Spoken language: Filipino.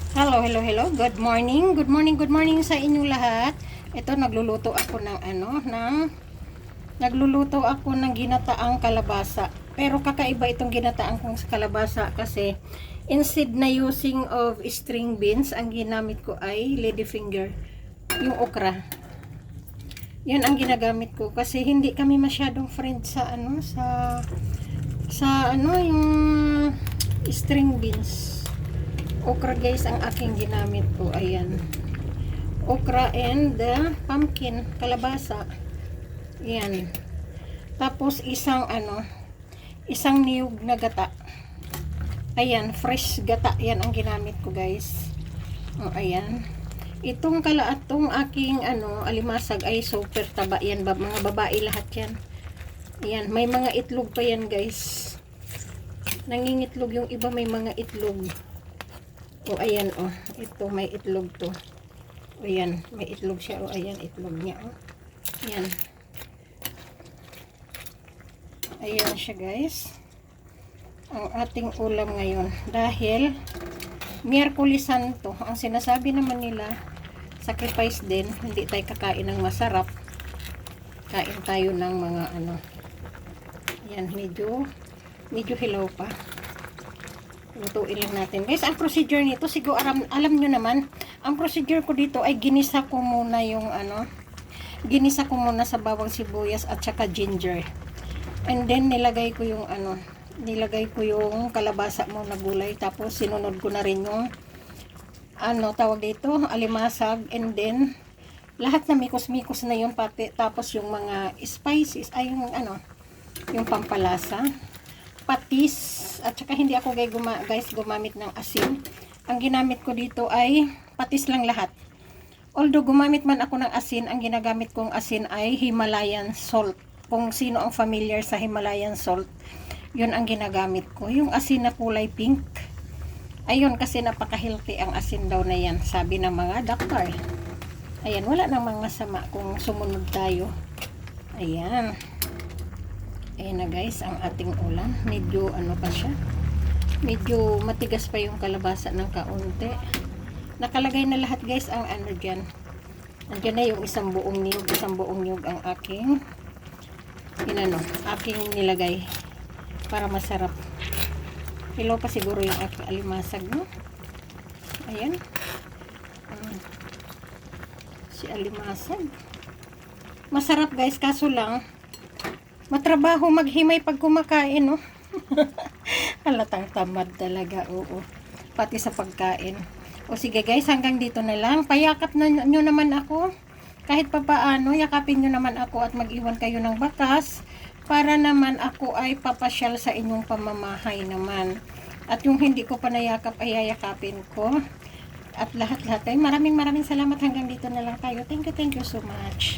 Hello, hello, hello. Good morning. Good morning, good morning sa inyong lahat. Ito nagluluto ako ng nagluluto ako ng ginataang kalabasa. Pero kakaiba itong ginataang kong kalabasa kasi instead na using of string beans, ang ginamit ko ay ladyfinger, yung okra. Yan ang ginagamit ko kasi hindi kami masyadong friend sa yung string beans. Okra guys ang aking ginamit ko. Ayan. Okra and pumpkin, kalabasa. Ayan. Tapos isang niyog na gata. Ayan, fresh gata. Yan ang ginamit ko guys. O, ayan. Itong aking alimasag ay super taba yan. Mga babae lahat yan. Ayan, may mga itlog pa yan guys. Nangingitlog yung iba, may mga itlog. O ayan o, ito may itlog to. O ayan, may itlog siya. O ayan, itlog niya o. Ayan. Ayan siya guys. Ang ating ulam ngayon. Dahil Miyerkules Santo, ang sinasabi naman nila, sacrifice din, hindi tayo kakain ng masarap. Kain tayo ng mga Ayan, medyo hilaw pa. Lutuin lang natin. Guys, ang procedure nito, siguro alam nyo naman, ang procedure ko dito ay ginisa ko muna ginisa ko muna sa bawang sibuyas at saka ginger. And then, nilagay ko yung kalabasa mo na gulay. Tapos, sinunod ko na rin yung, tawag dito, alimasag. And then, lahat na mikos-mikos na yun, pati, tapos yung mga spices, ay yung pampalasa. Patis, at saka hindi ako guys gumamit ng asin. Ang ginamit ko dito ay patis lang lahat. Although gumamit man ako ng asin, ang ginagamit kong asin ay Himalayan salt. Kung sino ang familiar sa Himalayan salt, yun ang ginagamit ko. Yung asin na kulay pink. Ayun, kasi napaka-healthy ang asin daw na yan, sabi ng mga doktor. Ayan, wala namang masama kung sumunod tayo. Ayan. Ayan na guys, ang ating ulam. Medyo pa siya. Medyo matigas pa yung kalabasa ng kaunti. Nakalagay na lahat guys ang dyan. Nandiyan na yung isang buong niyog ang aking nilagay para masarap. Hilaw pa siguro yung aking alimasag, no? Ayan. Si alimasag. Masarap guys, kaso lang matrabaho maghimay pag kumakain, no? Halatang tamad talaga, oo. Pati sa pagkain. O sige guys, hanggang dito na lang. Payakap na nyo naman ako. Kahit papaano, yakapin nyo naman ako at mag-iwan kayo ng bakas para naman ako ay papasyal sa inyong pamamahay naman. At yung hindi ko pa nayakap ay yayakapin ko. At lahat-lahat ay maraming salamat. Hanggang dito na lang tayo. Thank you so much.